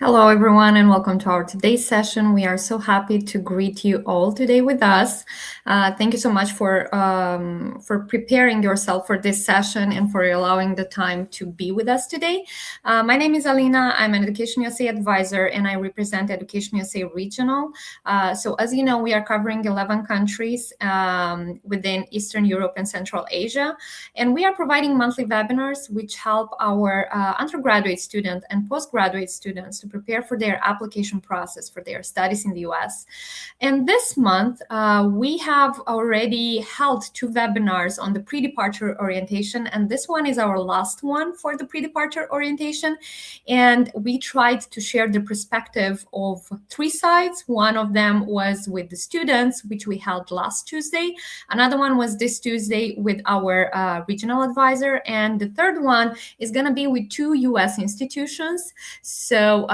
Hello, everyone, and welcome to our today's session. We are so happy to greet you all today with us. Thank you so much for preparing yourself for this session and for allowing the time to be with us today. My name is Alina. I'm an Education USA advisor, and I represent Education USA Regional. So as you know, we are covering 11 countries within Eastern Europe and Central Asia, and we are providing monthly webinars which help our undergraduate students and postgraduate students to prepare for their application process for their studies in the US. And this month, we have already held 2 webinars on the pre-departure orientation, and this one is our last one for the pre-departure orientation. And we tried to share the perspective of 3 sides. One of them was with the students, which we held last Tuesday. Another one was this Tuesday with our regional advisor. And the third one is going to be with 2 US institutions. So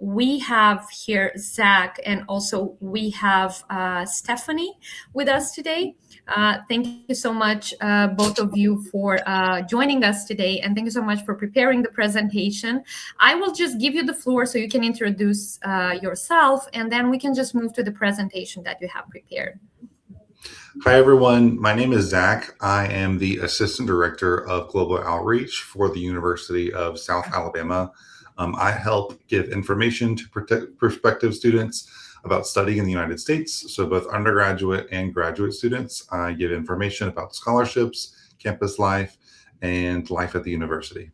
we have here Zach, and also we have Stephanie with us today. Thank you so much, both of you, for joining us today, and thank you so much for preparing the presentation. I will just give you the floor so you can introduce yourself, and then we can just move to the presentation that you have prepared. Hi, everyone. My name is Zach. I am the Assistant Director of Global Outreach for the University of South Alabama. I help give information to prospective students about studying in the United States. So both undergraduate and graduate students, I give information about scholarships, campus life, and life at the university.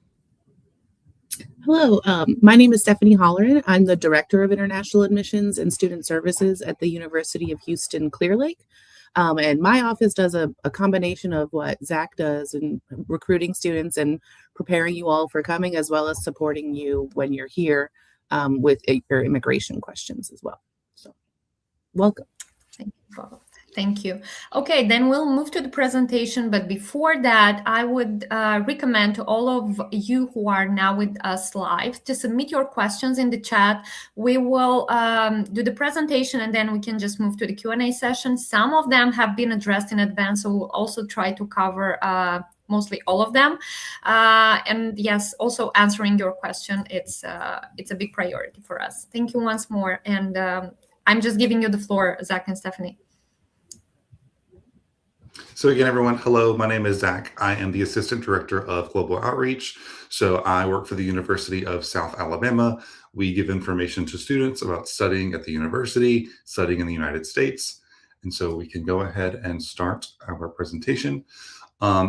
Hello, my name is Stephanie Holleran. I'm the Director of International Admissions and Student Services at the University of Houston Clear Lake. And my office does a combination of what Zach does in recruiting students and preparing you all for coming, as well as supporting you when you're here with your immigration questions as well. So welcome. Thank you both. Thank you. Okay, then we'll move to the presentation. But before that, I would recommend to all of you who are now with us live to submit your questions in the chat. We will do the presentation, and then we can just move to the Q&A session. Some of them have been addressed in advance, so we'll also try to cover mostly all of them. And yes, also answering your question, it's a big priority for us. Thank you once more. And I'm just giving you the floor, Zach and Stephanie. So again, everyone, hello, my name is Zach. I am the Assistant Director of Global Outreach. So I work for the University of South Alabama. We give information to students about studying at the university, studying in the United States. And so we can go ahead and start our presentation.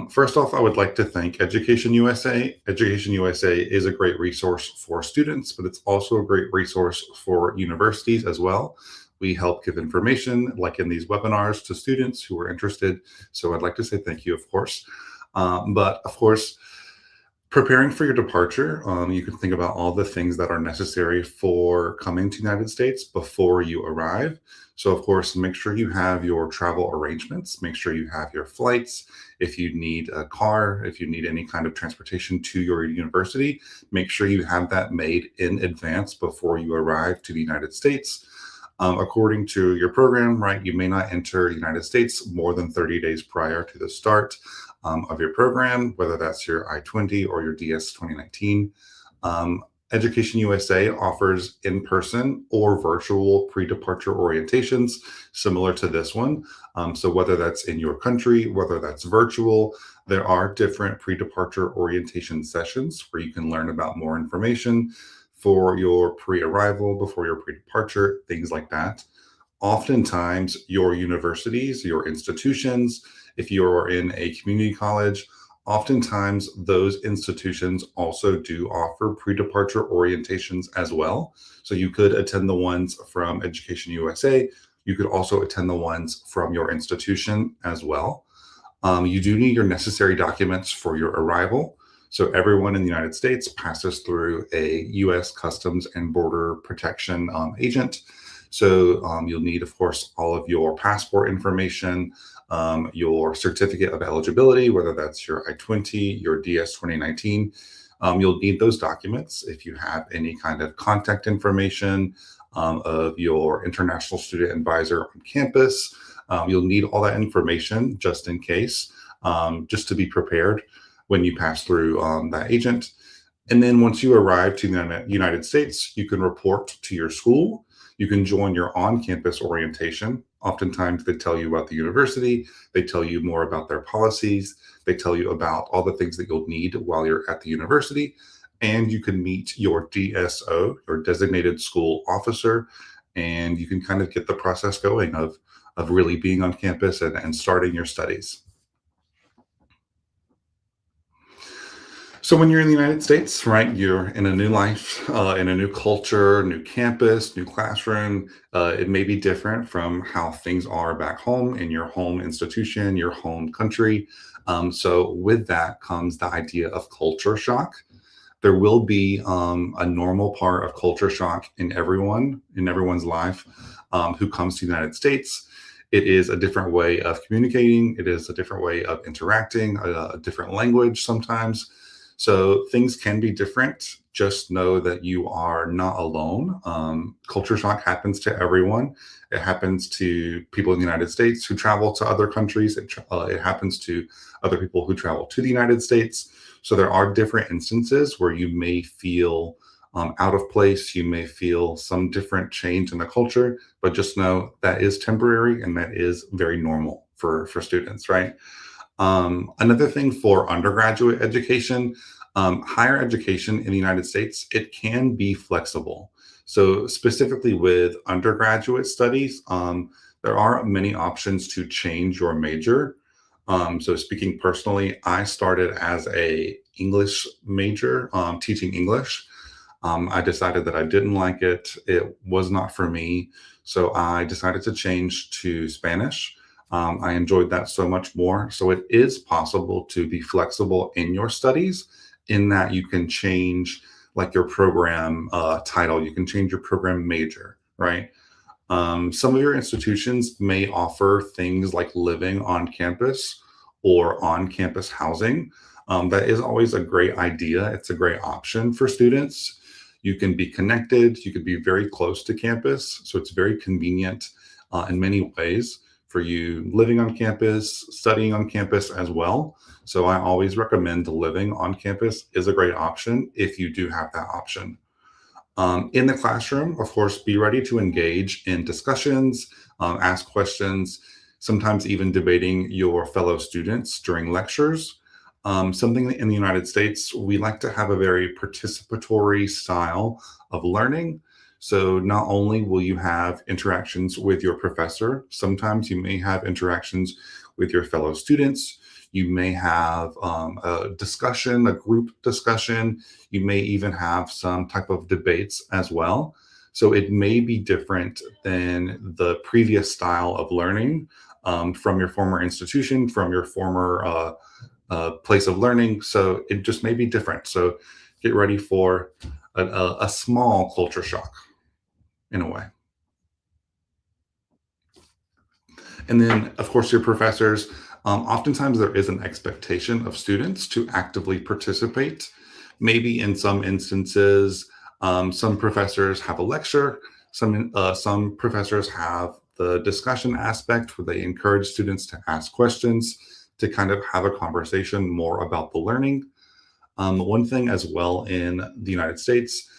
First off, I would like to thank Education USA. Education USA is a great resource for students, but it's also a great resource for universities as well. We help give information, like in these webinars, to students who are interested. So I'd like to say thank you, of course. But of course, preparing for your departure, you can think about all the things that are necessary for coming to the United States before you arrive. So of course, make sure you have your travel arrangements, make sure you have your flights. If you need a car, if you need any kind of transportation to your university, make sure you have that made in advance before you arrive to the United States. According to your program, right, you may not enter the United States more than 30 days prior to the start of your program, whether that's your I-20 or your DS 2019. Education USA offers in-person or virtual pre-departure orientations similar to this one. So whether that's in your country, whether that's virtual, there are different pre-departure orientation sessions where you can learn about more information for your pre-arrival, before your pre-departure, things like that. Oftentimes, your universities, your institutions, if you're in a community college, oftentimes those institutions also do offer pre-departure orientations as well. So you could attend the ones from Education USA. You could also attend the ones from your institution as well. You do need your necessary documents for your arrival. So everyone in the United States passes through a U.S. Customs and Border Protection agent. So you'll need, of course, all of your passport information, your certificate of eligibility, whether that's your I-20, your DS 2019. You'll need those documents. If you have any kind of contact information of your international student advisor on campus, you'll need all that information just in case, just to be prepared when you pass through that agent. And then once you arrive to the United States, you can report to your school. You can join your on-campus orientation. Oftentimes they tell you about the university, they tell you more about their policies, they tell you about all the things that you'll need while you're at the university. And you can meet your DSO, your designated school officer, and you can kind of get the process going of really being on campus and starting your studies. So when you're in the United States, right, you're in a new life, in a new culture, new campus, new classroom. It may be different from how things are back home in your home institution, your home country. So with that comes the idea of culture shock. There will be a normal part of culture shock in everyone's life who comes to the United States. It is a different way of communicating. It is a different way of interacting, a different language sometimes. So things can be different. Just know that you are not alone. Culture shock happens to everyone. It happens to people in the United States who travel to other countries. It happens to other people who travel to the United States. So there are different instances where you may feel out of place. You may feel some different change in the culture, but just know that is temporary and that is very normal for students, right? Another thing for undergraduate education, higher education in the United States, it can be flexible. So specifically with undergraduate studies, there are many options to change your major. So speaking personally, I started as a English major, teaching English. I decided that I didn't like it. It was not for me. So I decided to change to Spanish. I enjoyed that so much more. So it is possible to be flexible in your studies in that you can change like your program title, you can change your program major, right? Some of your institutions may offer things like living on campus or on-campus housing. That is always a great idea. It's a great option for students. You can be connected. You could be very close to campus. So it's very convenient in many ways for you living on campus, studying on campus as well. So I always recommend living on campus is a great option if you do have that option. In the classroom, of course, be ready to engage in discussions, ask questions, sometimes even debating your fellow students during lectures. Something in the United States, we like to have a very participatory style of learning. So not only will you have interactions with your professor, sometimes you may have interactions with your fellow students. You may have a discussion, a group discussion. You may even have some type of debates as well. So it may be different than the previous style of learning from your former institution, from your former place of learning. So it just may be different. So get ready for a small culture shock in a way. And then, of course, your professors, oftentimes there is an expectation of students to actively participate. Maybe in some instances, some professors have a lecture, some professors have the discussion aspect where they encourage students to ask questions, to kind of have a conversation more about the learning. One thing as well in the United States,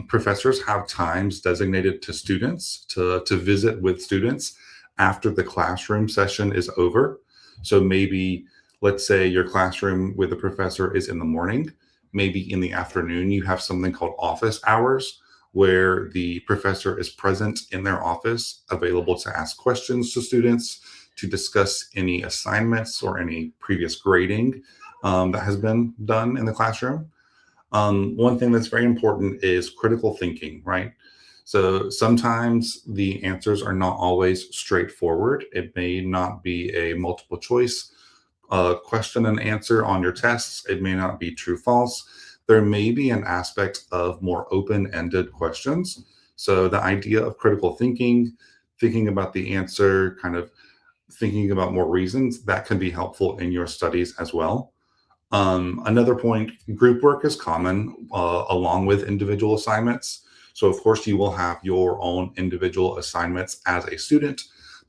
professors have times designated to students to visit with students after the classroom session is over. So maybe, let's say your classroom with the professor is in the morning, maybe in the afternoon, you have something called office hours, where the professor is present in their office, available to ask questions to students, to discuss any assignments or any previous grading that has been done in the classroom. One thing that's very important is critical thinking, right? So sometimes the answers are not always straightforward. It may not be a multiple choice question and answer on your tests. It may not be true, false. There may be an aspect of more open-ended questions. So the idea of critical thinking, thinking about the answer, kind of thinking about more reasons, that can be helpful in your studies as well. Another point, group work is common along with individual assignments. So of course you will have your own individual assignments as a student,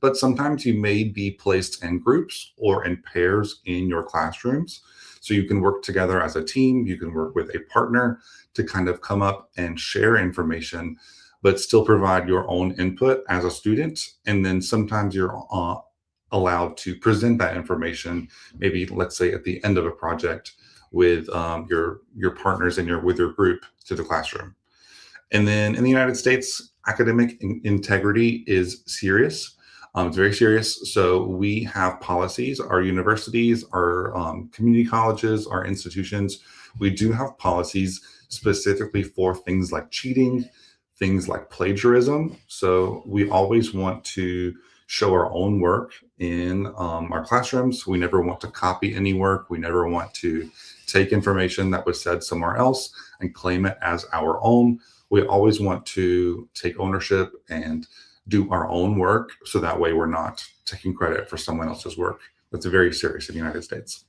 but sometimes you may be placed in groups or in pairs in your classrooms. So you can work together as a team, you can work with a partner to kind of come up and share information, but still provide your own input as a student. And then sometimes you're allowed to present that information, maybe let's say at the end of a project with your partners and with your group to the classroom. And then in the United States, academic integrity is serious. It's very serious. So we have policies, our universities, our community colleges, our institutions, we do have policies specifically for things like cheating, things like plagiarism. So we always want to show our own work in our classrooms. We never want to copy any work. We never want to take information that was said somewhere else and claim it as our own. We always want to take ownership and do our own work, so that way we're not taking credit for someone else's work. That's very serious in the United States.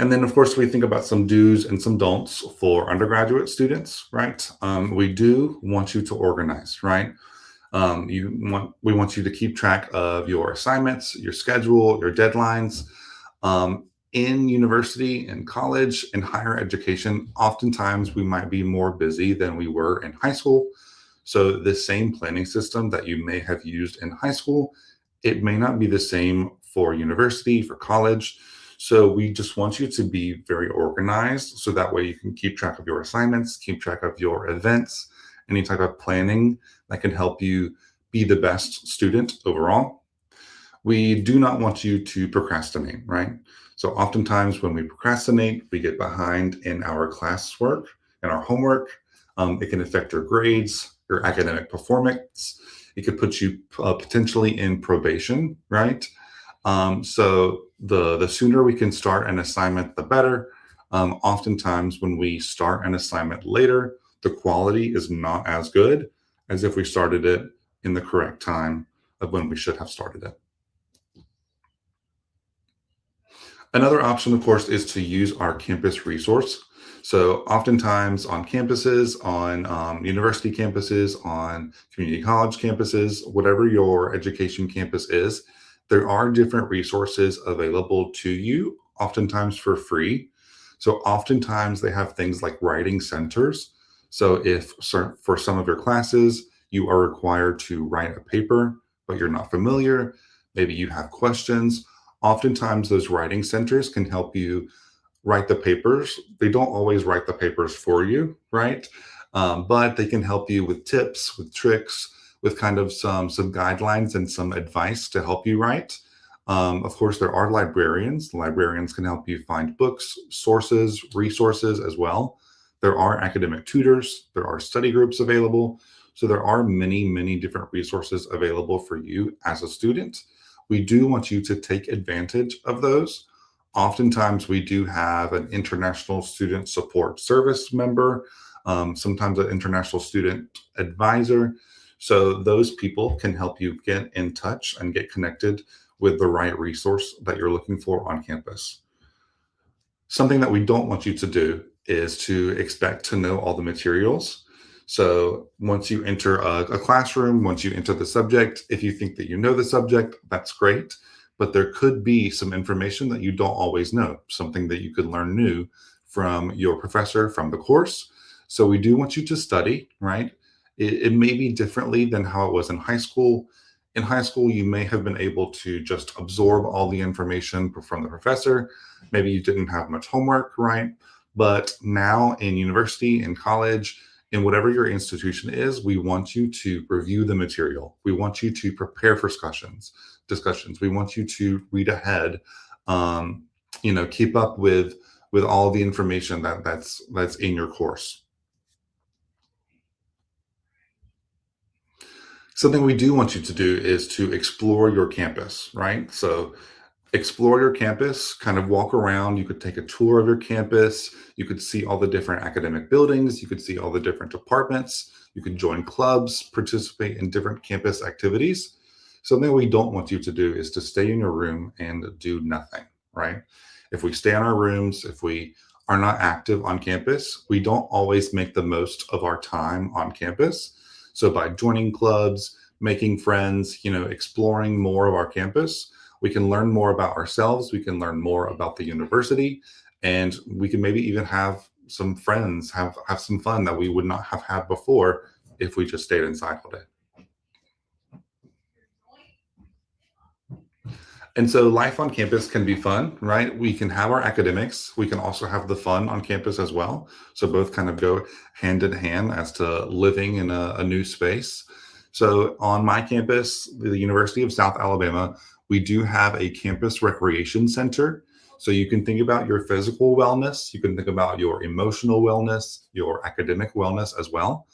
And then, of course, we think about some do's and some don'ts for undergraduate students, right? We do want you to organize, right? We want you to keep track of your assignments, your schedule, your deadlines. In university and college and higher education, oftentimes we might be more busy than we were in high school. So the same planning system that you may have used in high school, it may not be the same for university, for college. So we just want you to be very organized, so that way you can keep track of your assignments, keep track of your events, any type of planning that can help you be the best student overall. We do not want you to procrastinate, right? So oftentimes when we procrastinate, we get behind in our classwork and our homework. It can affect your grades, your academic performance. It could put you potentially in probation, right? So the sooner we can start an assignment, the better. Oftentimes when we start an assignment later, the quality is not as good as if we started it in the correct time of when we should have started it. Another option, of course, is to use our campus resource. So oftentimes on campuses, on university campuses, on community college campuses, whatever your education campus is, there are different resources available to you, oftentimes for free. So oftentimes they have things like writing centers. So if for some of your classes, you are required to write a paper, but you're not familiar, maybe you have questions, oftentimes those writing centers can help you write the papers. They don't always write the papers for you, right? But they can help you with tips, with tricks, with kind of some guidelines and some advice to help you write. Of course, there are librarians. Librarians can help you find books, sources, resources as well. There are academic tutors. There are study groups available. So there are many, many different resources available for you as a student. We do want you to take advantage of those. Oftentimes, we do have an international student support service member, sometimes an international student advisor. So those people can help you get in touch and get connected with the right resource that you're looking for on campus. Something that we don't want you to do is to expect to know all the materials. So once you enter a classroom, once you enter the subject, if you think that you know the subject, that's great. But there could be some information that you don't always know, something that you could learn new from your professor, from the course. So we do want you to study, right? It may be differently than how it was in high school. In high school, you may have been able to just absorb all the information from the professor. Maybe you didn't have much homework, right? But now in university, in college, in whatever your institution is, we want you to review the material. We want you to prepare for discussions. We want you to read ahead, keep up with all the information that's in your course. Something we do want you to do is to explore your campus, right? So explore your campus, kind of walk around. You could take a tour of your campus. You could see all the different academic buildings. You could see all the different departments. You could join clubs, participate in different campus activities. Something we don't want you to do is to stay in your room and do nothing, right? If we stay in our rooms, if we are not active on campus, we don't always make the most of our time on campus. So by joining clubs, making friends, exploring more of our campus. We can learn more about ourselves. We can learn more about the university, and we can maybe even have some friends, have some fun that we would not have had before if we just stayed inside all day. And so life on campus can be fun, right? We can have our academics. We can also have the fun on campus as well. So both kind of go hand in hand as to living in a new space. So on my campus, the University of South Alabama, we do have a campus recreation center. So you can think about your physical wellness. You can think about your emotional wellness, your academic wellness as well.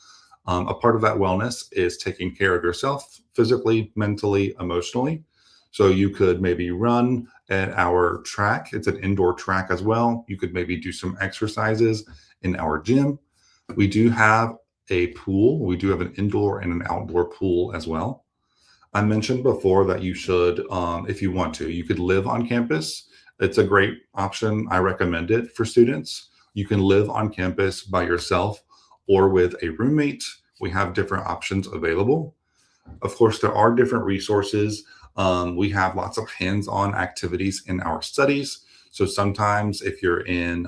A part of that wellness is taking care of yourself physically, mentally, emotionally. So you could maybe run at our track. It's an indoor track as well. You could maybe do some exercises in our gym. We do have a pool. We do have an indoor and an outdoor pool as well. I mentioned before that you should, if you want to, you could live on campus. It's a great option. I recommend it for students. You can live on campus by yourself or with a roommate. We have different options available. Of course, there are different resources. We have lots of hands-on activities in our studies. So sometimes if you're in,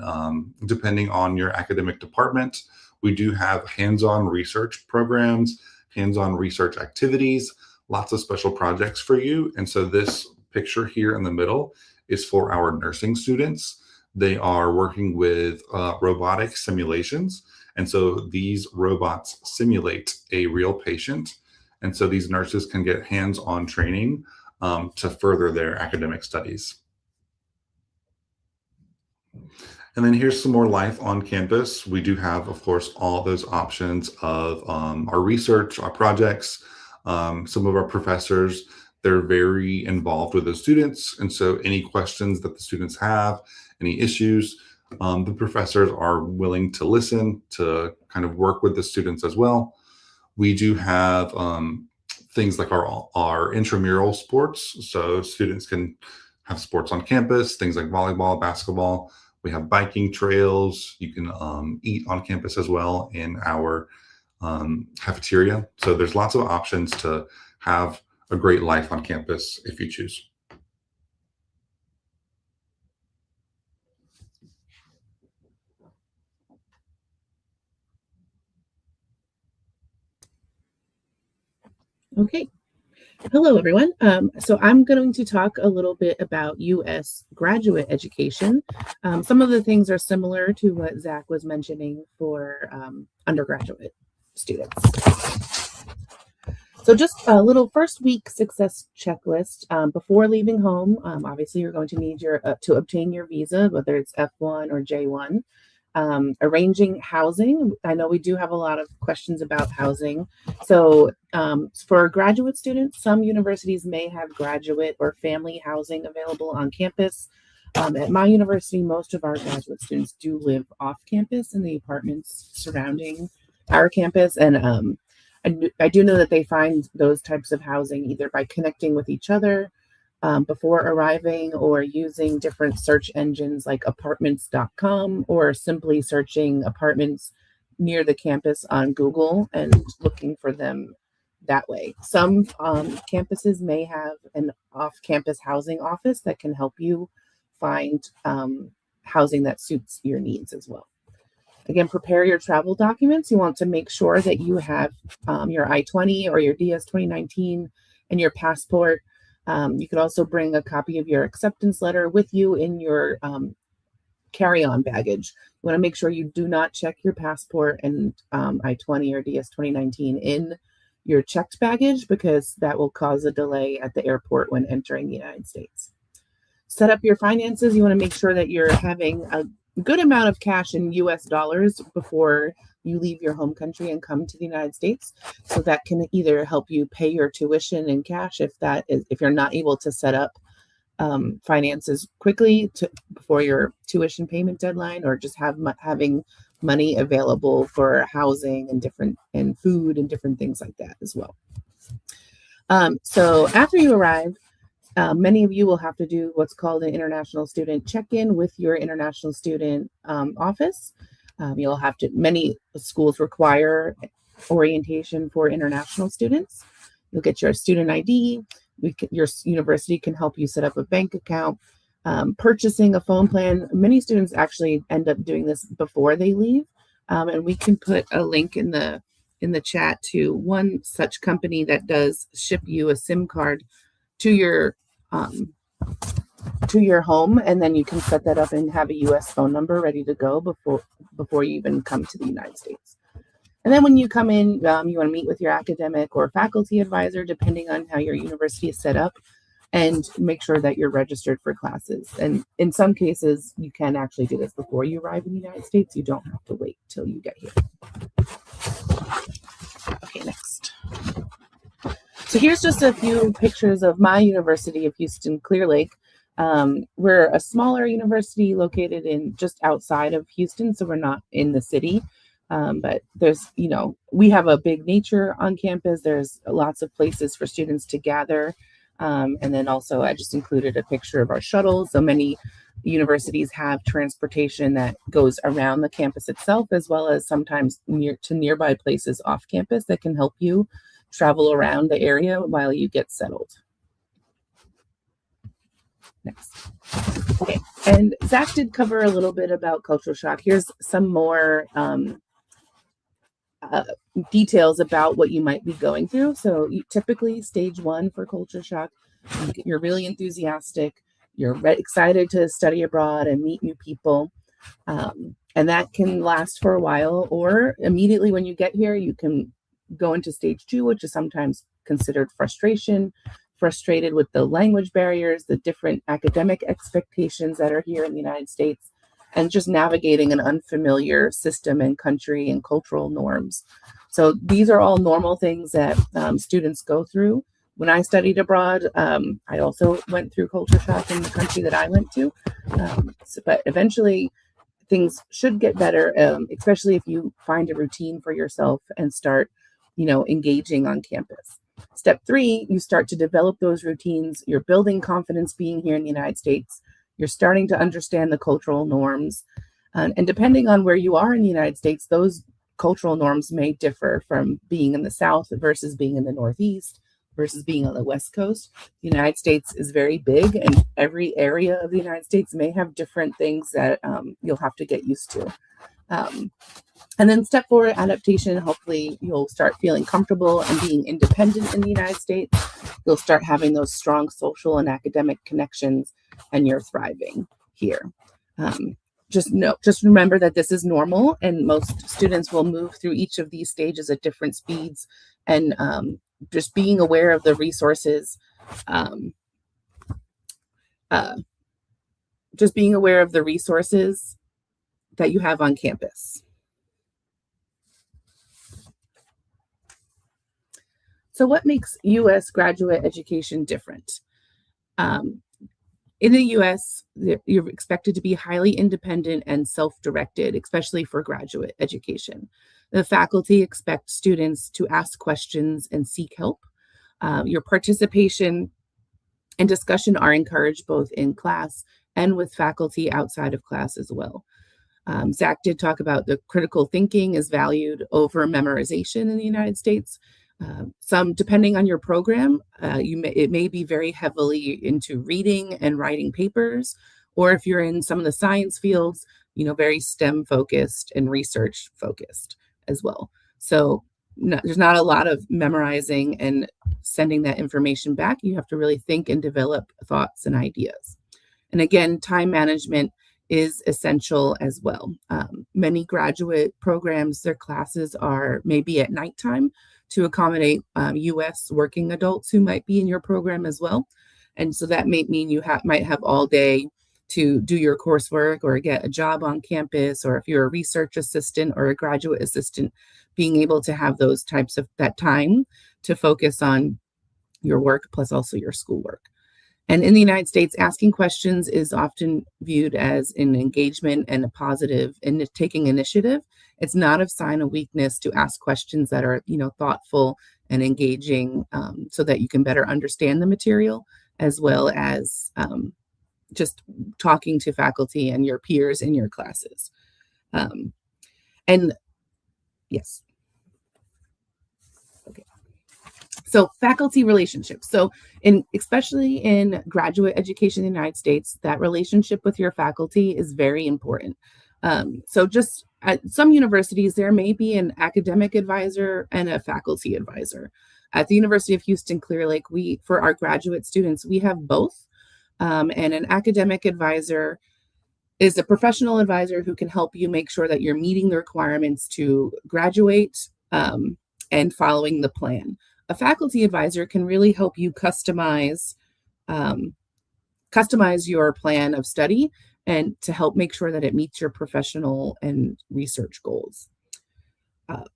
depending on your academic department, we do have hands-on research programs, hands-on research activities, lots of special projects for you. And so this picture here in the middle is for our nursing students. They are working with robotic simulations. And so these robots simulate a real patient. And so these nurses can get hands-on training to further their academic studies. And then here's some more life on campus. We do have, of course, all those options of our research, our projects. Some of our professors, they're very involved with the students. And so any questions that the students have, any issues, the professors are willing to listen, to kind of work with the students as well. We do have things like our intramural sports. So students can have sports on campus, things like volleyball, basketball. We have biking trails. You can eat on campus as well in our cafeteria. So there's lots of options to have a great life on campus if you choose. Okay. Hello, everyone. So I'm going to talk a little bit about U.S. graduate education. Some of the things are similar to what Zach was mentioning for undergraduate students. So just a little first week success checklist. Before leaving home, obviously you're going to need to obtain your visa, whether it's F1 or J1. Arranging housing. I know we do have a lot of questions about housing. So for graduate students, some universities may have graduate or family housing available on campus. At my university, most of our graduate students do live off campus in the apartments surrounding our campus. And I do know that they find those types of housing either by connecting with each other before arriving, or using different search engines like apartments.com, or simply searching apartments near the campus on Google and looking for them that way. Some campuses may have an off-campus housing office that can help you find housing that suits your needs as well. Again, prepare your travel documents. You want to make sure that you have your I-20 or your DS 2019 and your passport. You could also bring a copy of your acceptance letter with you in your carry-on baggage. You want to make sure you do not check your passport and I-20 or DS 2019 in your checked baggage, because that will cause a delay at the airport when entering the United States. Set up your finances. You want to make sure that you're having a good amount of cash in US dollars before you leave your home country and come to the United States. So that can either help you pay your tuition in cash if you're not able to set up finances quickly before your tuition payment deadline, or just having money available for housing and food and different things like that as well. So after you arrive, many of you will have to do what's called an international student check-in with your international student office. Many schools require orientation for international students. You'll get your student ID. Your university can help you set up a bank account. Purchasing a phone plan. Many students actually end up doing this before they leave, and we can put a link in the chat to one such company that does ship you a SIM card to your home, and then you can set that up and have a U.S. phone number ready to go before you even come to the United States. And then when you come in, you want to meet with your academic or faculty advisor, depending on how your university is set up, and make sure that you're registered for classes. And in some cases, you can actually do this before you arrive in the United States. You don't have to wait till you get here. Okay, next. So here's just a few pictures of my University of Houston Clear Lake. We're a smaller university located in just outside of Houston, so we're not in the city. But there's, we have a big nature on campus. There's lots of places for students to gather. And then also I just included a picture of our shuttles. So many universities have transportation that goes around the campus itself, as well as sometimes nearby places off campus that can help you travel around the area while you get settled. Next. Okay, and Zach did cover a little bit about cultural shock. Here's some more details about what you might be going through. So typically stage 1 for culture shock, you're really enthusiastic, you're excited to study abroad and meet new people. And that can last for a while, or immediately when you get here, you can go into stage 2, which is sometimes considered frustrated with the language barriers, the different academic expectations that are here in the United States, and just navigating an unfamiliar system and country and cultural norms. So these are all normal things that students go through. When I studied abroad, I also went through culture shock in the country that I went to. But eventually things should get better, especially if you find a routine for yourself and start, engaging on campus. Step 3, you start to develop those routines. You're building confidence being here in the United States. You're starting to understand the cultural norms. And depending on where you are in the United States, those cultural norms may differ from being in the South versus being in the Northeast versus being on the West Coast. The United States is very big, and every area of the United States may have different things that you'll have to get used to. And then step 4, adaptation. Hopefully you'll start feeling comfortable and being independent in the United States. You'll start having those strong social and academic connections, and you're thriving here. Just remember that this is normal, and most students will move through each of these stages at different speeds, and just being aware of the resources, that you have on campus. So what makes U.S. graduate education different? In the U.S., you're expected to be highly independent and self-directed, especially for graduate education. The faculty expect students to ask questions and seek help. Your participation and discussion are encouraged both in class and with faculty outside of class as well. Zach did talk about the critical thinking is valued over memorization in the United States. Depending on your program, it may be very heavily into reading and writing papers, or if you're in some of the science fields, very STEM focused and research focused as well. So there's not a lot of memorizing and sending that information back. You have to really think and develop thoughts and ideas. And again, time management is essential as well. Many graduate programs, their classes are maybe at nighttime to accommodate U.S. working adults who might be in your program as well. And so that may mean you might have all day to do your coursework or get a job on campus, or if you're a research assistant or a graduate assistant, being able to have those types of that time to focus on your work plus also your schoolwork. And in the United States, asking questions is often viewed as an engagement and a positive in taking initiative. It's not a sign of weakness to ask questions that are, thoughtful and engaging, so that you can better understand the material, as well as just talking to faculty and your peers in your classes. And yes. Okay. So faculty relationships. So especially in graduate education in the United States, that relationship with your faculty is very important. So just at some universities, there may be an academic advisor and a faculty advisor. At the University of Houston Clear Lake, for our graduate students, we have both. And an academic advisor is a professional advisor who can help you make sure that you're meeting the requirements to graduate and following the plan. A faculty advisor can really help you customize your plan of study and to help make sure that it meets your professional and research goals.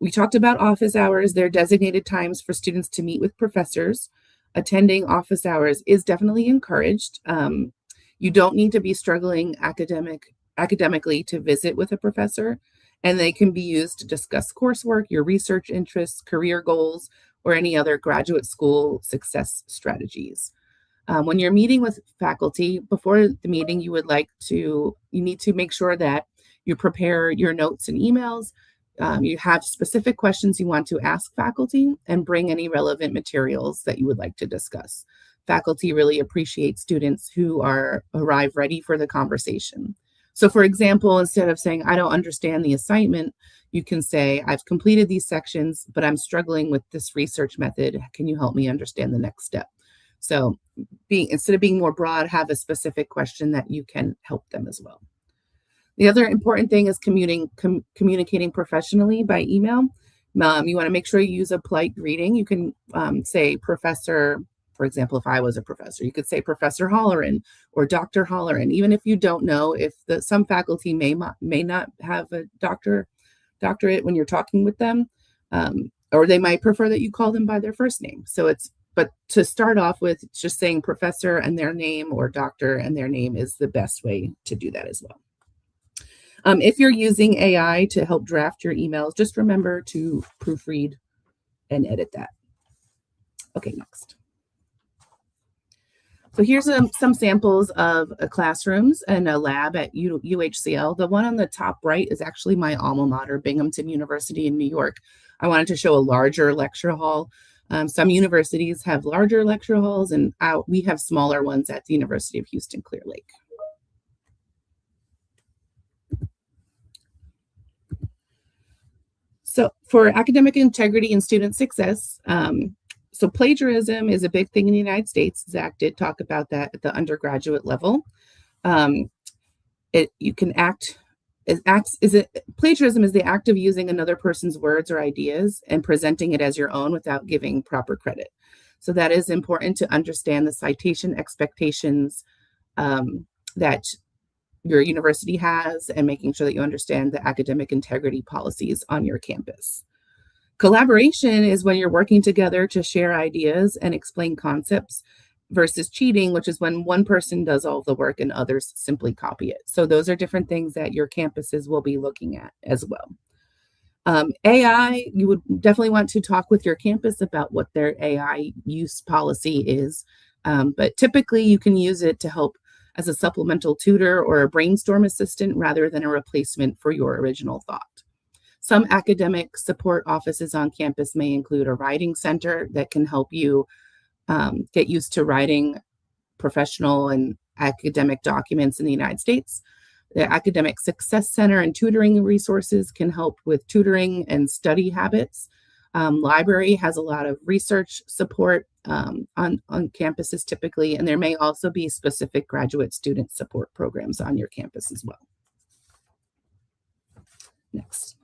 We talked about office hours. They're designated times for students to meet with professors. Attending office hours is definitely encouraged. You don't need to be struggling academically to visit with a professor, and they can be used to discuss coursework, your research interests, career goals, or any other graduate school success strategies. When you're meeting with faculty, before the meeting, you need to make sure that you prepare your notes and emails. You have specific questions you want to ask faculty and bring any relevant materials that you would like to discuss. Faculty really appreciate students who arrive ready for the conversation. So for example, instead of saying, I don't understand the assignment, you can say, I've completed these sections, but I'm struggling with this research method. Can you help me understand the next step? So instead of being more broad, have a specific question that you can help them as well. The other important thing is communicating professionally by email. You want to make sure you use a polite greeting. You can say Professor, for example, if I was a professor, you could say Professor Holleran or Dr. Holleran, even if you don't know if some faculty may not have a doctorate when you're talking with them, or they might prefer that you call them by their first name. But to start off with, just saying professor and their name or doctor and their name is the best way to do that as well. If you're using AI to help draft your emails, just remember to proofread and edit that. Okay, next. So here's some samples of classrooms and a lab at UHCL. The one on the top right is actually my alma mater, Binghamton University in New York. I wanted to show a larger lecture hall. Some universities have larger lecture halls, and we have smaller ones at the University of Houston Clear Lake. So for academic integrity and student success, so plagiarism is a big thing in the United States. Zach did talk about that at the undergraduate level. Plagiarism is the act of using another person's words or ideas and presenting it as your own without giving proper credit. So that is important to understand the citation expectations that your university has and making sure that you understand the academic integrity policies on your campus. Collaboration is when you're working together to share ideas and explain concepts versus cheating, which is when one person does all the work and others simply copy it. So those are different things that your campuses will be looking at as well. AI, you would definitely want to talk with your campus about what their AI use policy is. But typically you can use it to help as a supplemental tutor or a brainstorm assistant rather than a replacement for your original thought. Some academic support offices on campus may include a writing center that can help you get used to writing professional and academic documents in the United States. The Academic Success Center and tutoring resources can help with tutoring and study habits. Library has a lot of research support on campuses typically, and there may also be specific graduate student support programs on your campus as well. Next.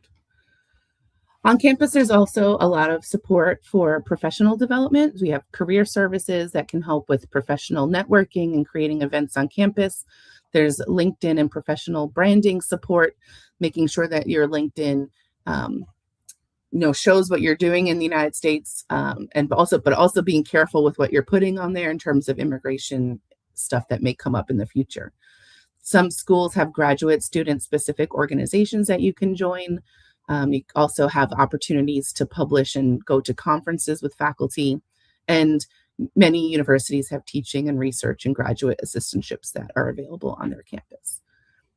On campus, there's also a lot of support for professional development. We have career services that can help with professional networking and creating events on campus. There's LinkedIn and professional branding support, making sure that your LinkedIn shows what you're doing in the United States, but also being careful with what you're putting on there in terms of immigration stuff that may come up in the future. Some schools have graduate student specific organizations that you can join. You also have opportunities to publish and go to conferences with faculty, and many universities have teaching and research and graduate assistantships that are available on their campus.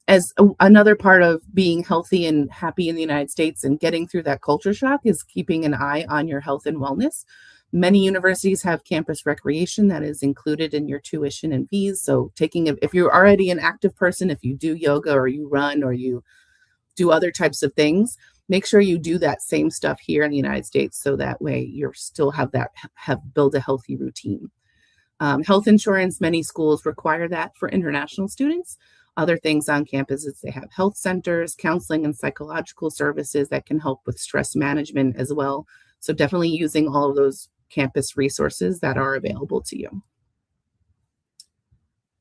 As another part of being healthy and happy in the United States and getting through that culture shock is keeping an eye on your health and wellness. Many universities have campus recreation that is included in your tuition and fees. So if you're already an active person, if you do yoga or you run or you do other types of things, make sure you do that same stuff here in the United States. So that way you still have build a healthy routine. Health insurance, many schools require that for international students. Other things on campus is they have health centers, counseling and psychological services that can help with stress management as well. So definitely using all of those campus resources that are available to you.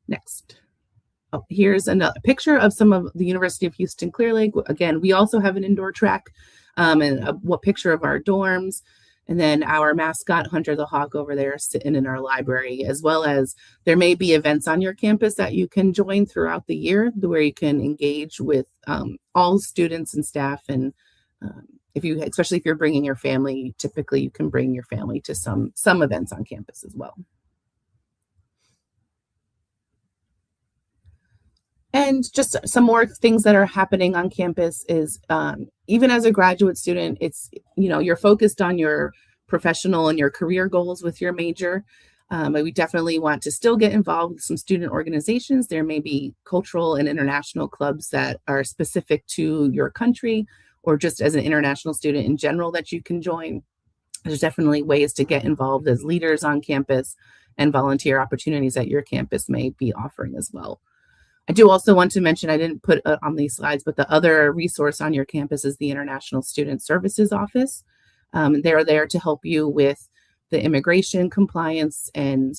Next. Oh, here's another picture of some of the University of Houston Clear Lake. Again, we also have an indoor track and a picture of our dorms. And then our mascot, Hunter the Hawk, over there sitting in our library, as well as there may be events on your campus that you can join throughout the year where you can engage with all students and staff. And especially if you're bringing your family, typically you can bring your family to some events on campus as well. And just some more things that are happening on campus is even as a graduate student, it's, you're focused on your professional and your career goals with your major. But we definitely want to still get involved with some student organizations. There may be cultural and international clubs that are specific to your country, or just as an international student in general that you can join. There's definitely ways to get involved as leaders on campus, and volunteer opportunities that your campus may be offering as well. I do also want to mention, I didn't put it on these slides, but the other resource on your campus is the International Student Services Office. They're there to help you with the immigration compliance and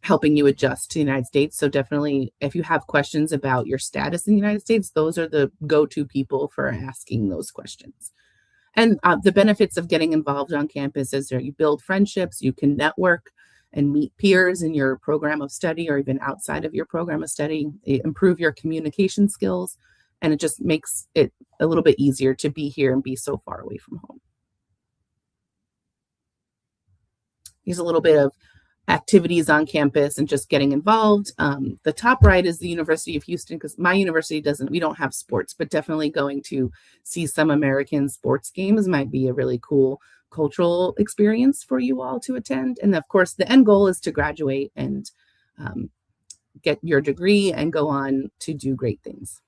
helping you adjust to the United States. So definitely, if you have questions about your status in the United States, those are the go-to people for asking those questions. And the benefits of getting involved on campus is that you build friendships, you can network and meet peers in your program of study or even outside of your program of study, improve your communication skills, and it just makes it a little bit easier to be here and be so far away from home. Here's a little bit of activities on campus and just getting involved. The top right is the University of Houston, because my university we don't have sports, but definitely going to see some American sports games might be a really cool cultural experience for you all to attend. And of course, the end goal is to graduate and get your degree and go on to do great things.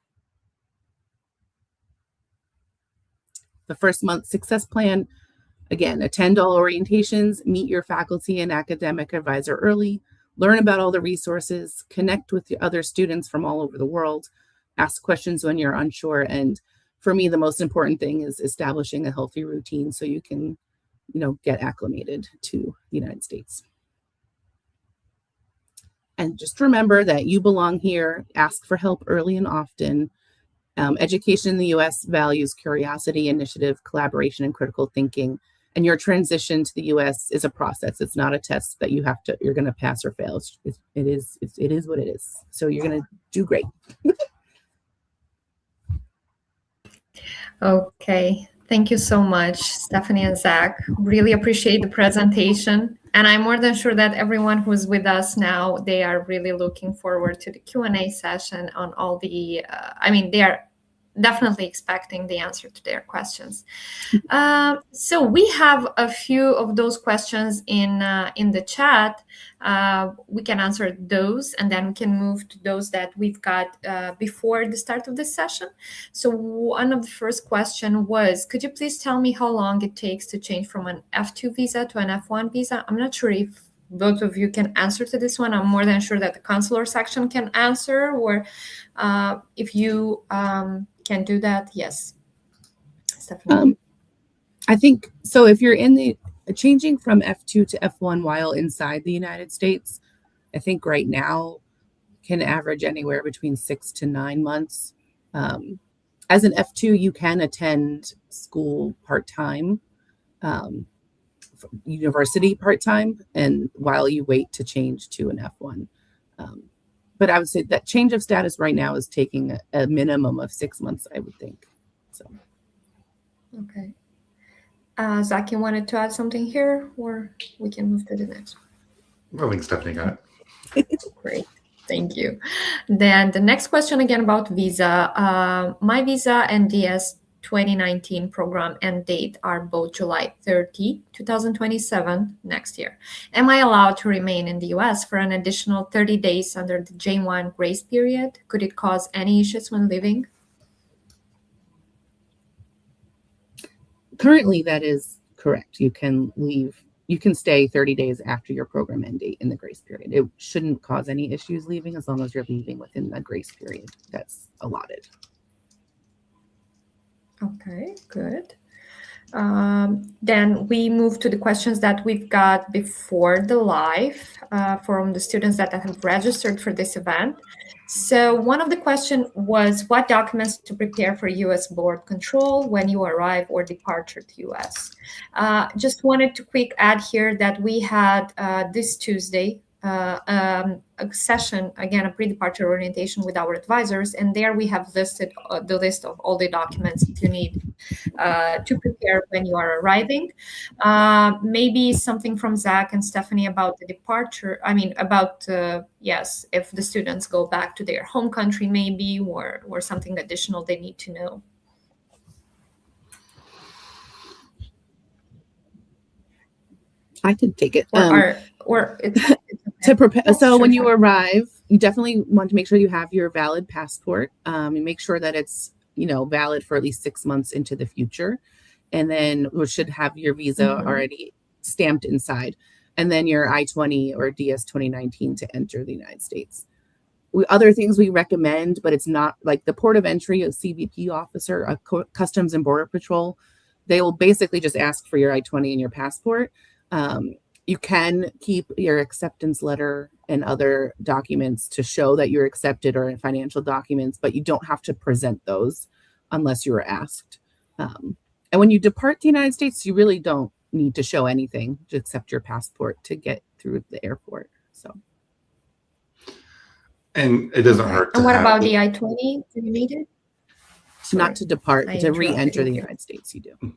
The first month success plan. Again, attend all orientations, meet your faculty and academic advisor early, learn about all the resources, connect with the other students from all over the world, ask questions when you're unsure. And for me, the most important thing is establishing a healthy routine so you can, get acclimated to the United States. And just remember that you belong here, ask for help early and often. Education in the U.S. values curiosity, initiative, collaboration, and critical thinking. And your transition to the U.S. is a process. It's not a test that you're going to pass or fail. It is what it is. So you're going to do great. Okay. Thank you so much, Stephanie and Zach. Really appreciate the presentation. And I'm more than sure that everyone who's with us now, they are really looking forward to the Q&A session on all the, they are definitely expecting the answer to their questions. So we have a few of those questions in the chat. We can answer those, and then we can move to those that we've got before the start of this session. So one of the first question was, could you please tell me how long it takes to change from an F2 visa to an F1 visa? I'm not sure if both of you can answer to this one. I'm more than sure that the consular section can answer, or if you can do that. Yes, Stephanie. I think so. If you're in the changing from F2 to F1 while inside the United States, I think right now can average anywhere between 6 to 9 months. As an F2, you can attend school part-time, university part-time, and while you wait to change to an F1. But I would say that change of status right now is taking a minimum of 6 months, I would think. So, okay. Zach, you wanted to add something here, or we can move to the next one? I think Stephanie got it. Great. Thank you. Then the next question again about visa. My visa and DS 2019 program end date are both July 30, 2027, next year. Am I allowed to remain in the US for an additional 30 days under the J1 grace period? Could it cause any issues when leaving? Currently, that is correct. You can leave. You can stay 30 days after your program end date in the grace period. It shouldn't cause any issues leaving as long as you're leaving within the grace period that's allotted. Okay, good. Then we move to the questions that we've got before the live from the students that have registered for this event. So one of the questions was what documents to prepare for U.S. board control when you arrive or departure to U.S. Just wanted to quick add here that we had this Tuesday a session, again, a pre-departure orientation with our advisors, and there we have listed the list of all the documents that you need to prepare when you are arriving. Maybe something from Zach and Stephanie about the departure, yes, if the students go back to their home country maybe, or something additional they need to know. I could take it. To prepare. So when you arrive, you definitely want to make sure you have your valid passport. You make sure that it's, valid for at least 6 months into the future. And then we should have your visa already stamped inside. And then your I-20 or DS 2019 to enter the United States. Other things we recommend, but it's not like the port of entry, a CBP officer, a Customs and Border Patrol. They will basically just ask for your I-20 and your passport. You can keep your acceptance letter and other documents to show that you're accepted or financial documents, but you don't have to present those unless you are asked. And when you depart the United States, you really don't need to show anything except your passport to get through the airport. So, and it doesn't hurt. And what about the I-20? Do you need it? Not to depart, to re-enter the United States, you do.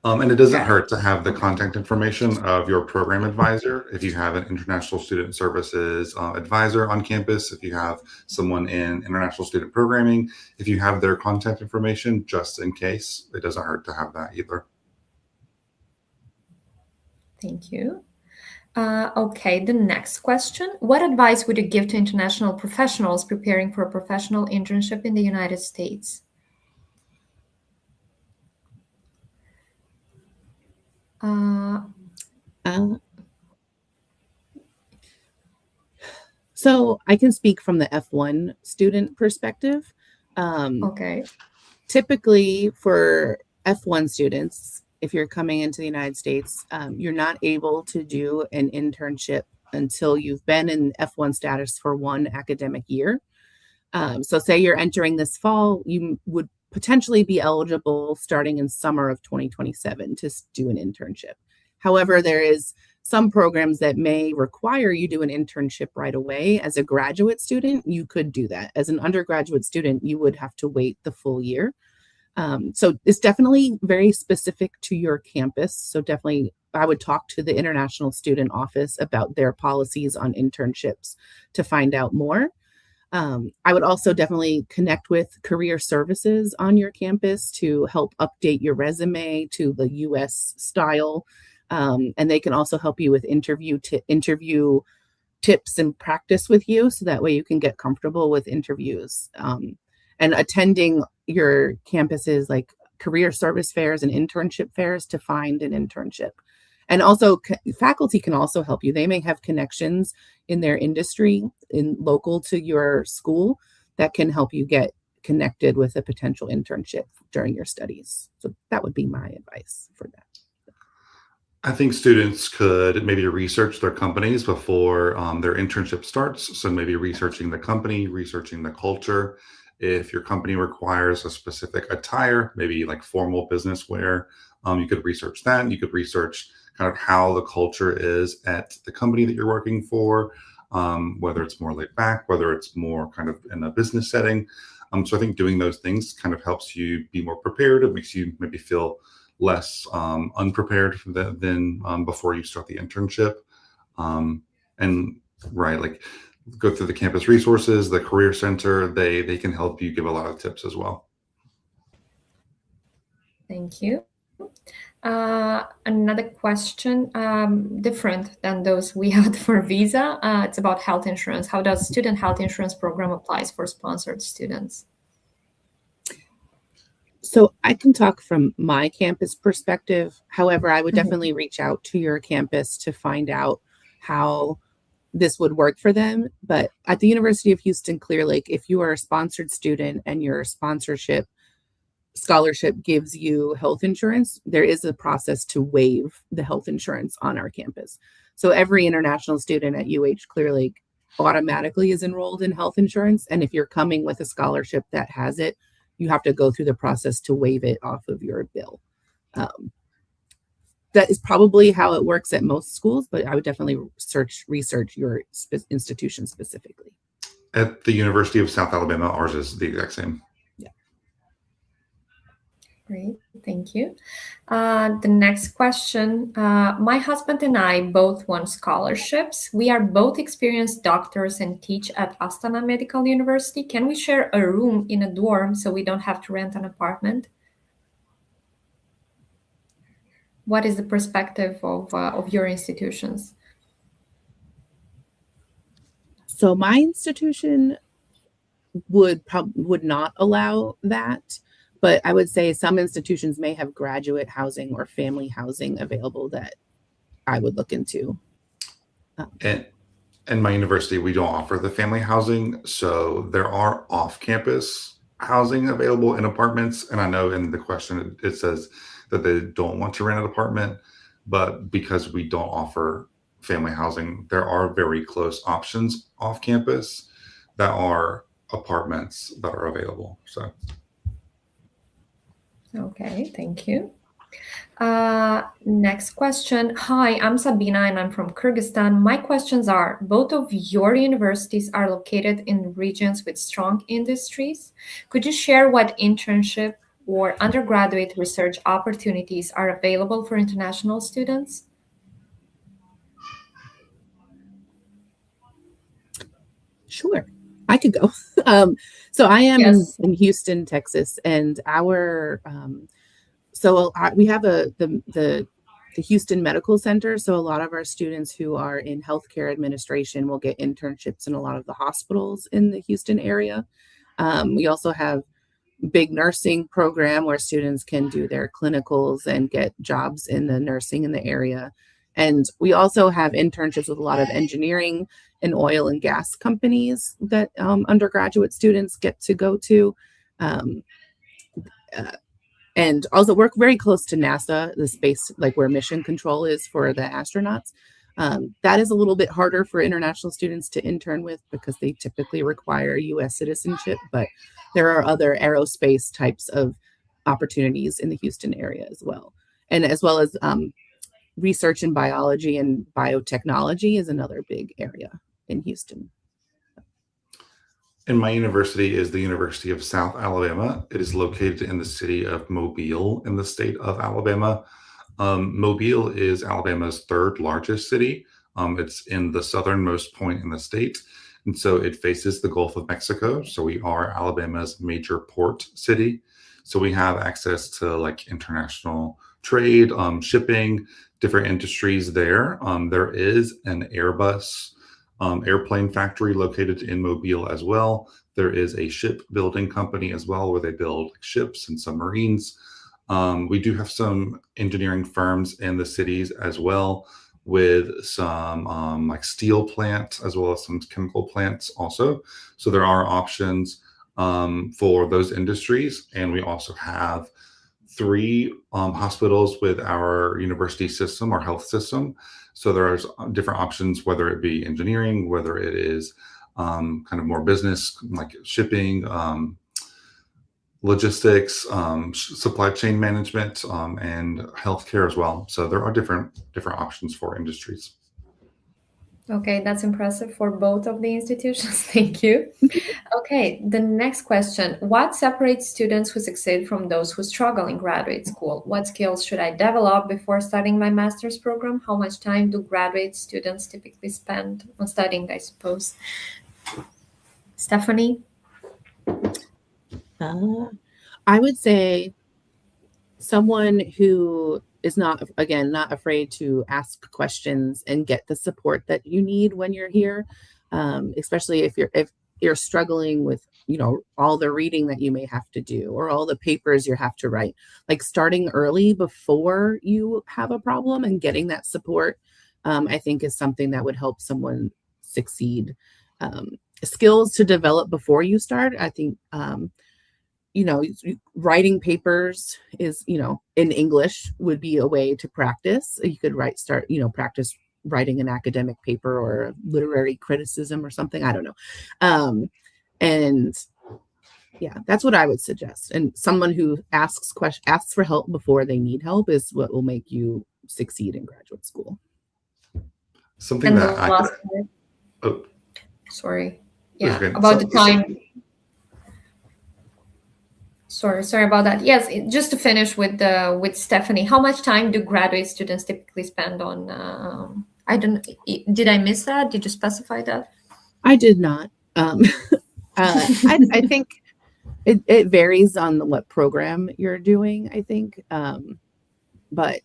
And it doesn't hurt to have the contact information of your program advisor. If you have an international student services advisor on campus, if you have someone in international student programming, if you have their contact information, just in case, it doesn't hurt to have that either. Thank you. Okay, the next question. What advice would you give to international professionals preparing for a professional internship in the United States? So I can speak from the F1 student perspective. Okay. Typically for F1 students, if you're coming into the United States, you're not able to do an internship until you've been in F1 status for 1 academic year. So say you're entering this fall, you would potentially be eligible starting in summer of 2027 to do an internship. However, there is some programs that may require you do an internship right away. As a graduate student, you could do that. As an undergraduate student, you would have to wait the full year. So it's definitely very specific to your campus. So definitely, I would talk to the International Student Office about their policies on internships to find out more. I would also definitely connect with career services on your campus to help update your resume to the US style. And they can also help you with interview tips and practice with you. So that way you can get comfortable with interviews. And attending your campuses like career service fairs and internship fairs to find an internship. And also faculty can also help you. They may have connections in their industry local to your school that can help you get connected with a potential internship during your studies. So that would be my advice for that. I think students could maybe research their companies before their internship starts. So maybe researching the company, researching the culture. If your company requires a specific attire, maybe like formal business wear, you could research that. You could research kind of how the culture is at the company that you're working for, whether it's more laid back, whether it's more kind of in a business setting. So I think doing those things kind of helps you be more prepared. It makes you maybe feel less unprepared than before you start the internship. Like go through the campus resources, the career center, they can help you give a lot of tips as well. Thank you. Another question, different than those we had for visa. It's about health insurance. How does student health insurance program applies for sponsored students? So I can talk from my campus perspective. However, I would Mhm. definitely reach out to your campus to find out how this would work for them. But at the University of Houston Clear Lake, if you are a sponsored student and your sponsorship scholarship gives you health insurance, there is a process to waive the health insurance on our campus. So every international student at UH Clear Lake automatically is enrolled in health insurance. And if you're coming with a scholarship that has it, you have to go through the process to waive it off of your bill. Um, that is probably how it works at most schools, but I would definitely research your institution specifically. At the University of South Alabama, ours is the exact same. Great, thank you. The next question. My husband and I both won scholarships. We are both experienced doctors and teach at Astana Medical University. Can we share a room in a dorm so we don't have to rent an apartment? What is the perspective of your institutions? So my institution would not allow that. But I would say some institutions may have graduate housing or family housing available that I would look into. And in my university, we don't offer the family housing. So there are off campus housing available in apartments. And I know in the question it says that they don't want to rent an apartment, but because we don't offer family housing, there are very close options off campus that are apartments that are available. So. Okay, thank you. Next question. Hi, I'm Sabina and I'm from Kyrgyzstan. My questions are, both of your universities are located in regions with strong industries. Could you share what internship or undergraduate research opportunities are available for international students? Sure, I could go. So I am Yes. in Houston, Texas, and we have the Houston Medical Center. So a lot of our students who are in healthcare administration will get internships in a lot of the hospitals in the Houston area. We also have big nursing program where students can do their clinicals and get jobs in the nursing in the area. And we also have internships with a lot of engineering and oil and gas companies that undergraduate students get to go to. And also work very close to NASA, the space, like where mission control is for the astronauts. That is a little bit harder for international students to intern with because they typically require US citizenship, but there are other aerospace types of opportunities in the Houston area as well. And as well as research in biology and biotechnology is another big area in Houston. And my university is the University of South Alabama. It is located in the city of Mobile in the state of Alabama. Mobile is Alabama's third largest city. It's in the southernmost point in the state. And so it faces the Gulf of Mexico. So we are Alabama's major port city. So we have access to like international trade, shipping, different industries there. There is an Airbus airplane factory located in Mobile as well. There is a shipbuilding company as well where they build ships and submarines. We do have some engineering firms in the cities as well with some like steel plants as well as some chemical plants also. So there are options for those industries. And we also have 3 hospitals with our university system, our health system. So there's different options, whether it be engineering, whether it is kind of more business like shipping, logistics, supply chain management, and healthcare as well. So there are different options for industries. Okay, that's impressive for both of the institutions. Thank you. Okay, the next question. What separates students who succeed from those who struggle in graduate school? What skills should I develop before starting my master's program? How much time do graduate students typically spend on studying, I suppose? Stephanie? I would say someone who is not, again, not afraid to ask questions and get the support that you need when you're here, especially if you're struggling with, all the reading that you may have to do or all the papers you have to write. Like starting early before you have a problem and getting that support, I think is something that would help someone succeed. um, Skills to develop before you start, I think, writing papers is, in English would be a way to practice. You could practice writing an academic paper or a literary criticism or something. I don't know. And yeah, that's what I would suggest. And someone who asks for help before they need help is what will make you succeed in graduate school. Something And the that I last could, part, oh, sorry. Yeah, okay. about the time. Sorry about that. Yes, just to finish with Stephanie, how much time do graduate students typically spend on? I don't. Did I miss that? Did you specify that? I did not. I think it varies on what program you're doing, I think. But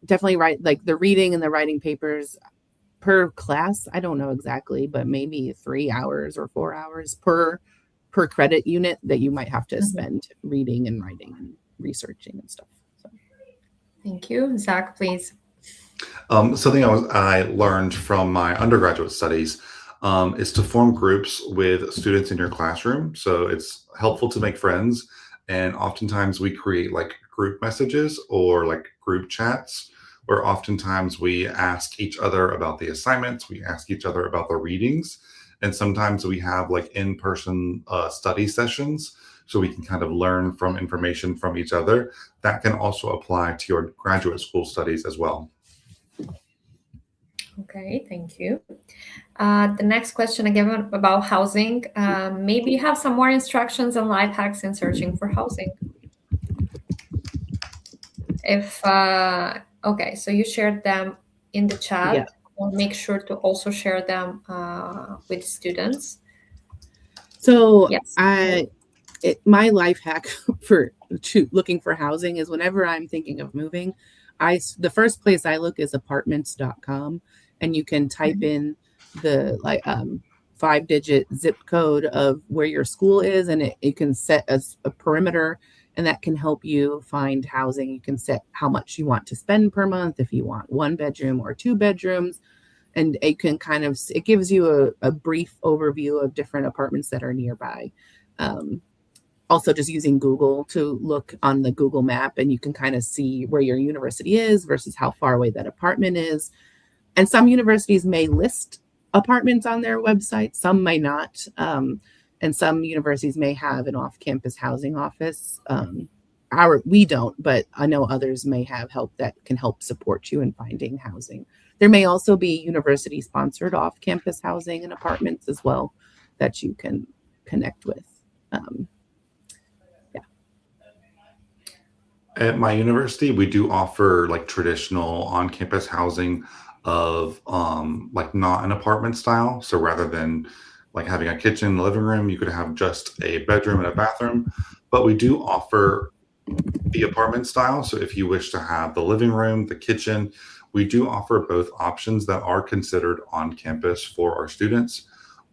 definitely like the reading and the writing papers per class, I don't know exactly, but maybe 3 hours or 4 hours per credit unit that you might have to spend reading and writing and researching and stuff. So. Thank you. Zach, please. Something I learned from my undergraduate studies is to form groups with students in your classroom. So it's helpful to make friends. And oftentimes we create like group messages or like group chats where oftentimes we ask each other about the assignments, we ask each other about the readings, and sometimes we have like in-person study sessions so we can kind of learn from information from each other. That can also apply to your graduate school studies as well. Okay, thank you. The next question again about housing. Maybe you have some more instructions and life hacks in searching for housing. Okay, so you shared them in the chat. Yeah. We'll make sure to also share them with students. So yes. My life hack for looking for housing is whenever I'm thinking of moving, the first place I look is apartments.com, and you can type in the 5-digit zip code of where your school is, and you can set a perimeter, and that can help you find housing. You can set how much you want to spend per month, if you want 1 bedroom or 2 bedrooms, and it can it gives you a brief overview of different apartments that are nearby. Also just using Google to look on the Google map, and you can kind of see where your university is versus how far away that apartment is. And some universities may list apartments on their website, some may not. And some universities may have an off-campus housing office. We don't, but I know others may have help that can help support you in finding housing. There may also be university-sponsored off-campus housing and apartments as well that you can connect with. At my university, we do offer like traditional on-campus housing of like not an apartment style. So rather than like having a kitchen and living room, you could have just a bedroom and a bathroom. But we do offer the apartment style. So if you wish to have the living room, the kitchen, we do offer both options that are considered on campus for our students.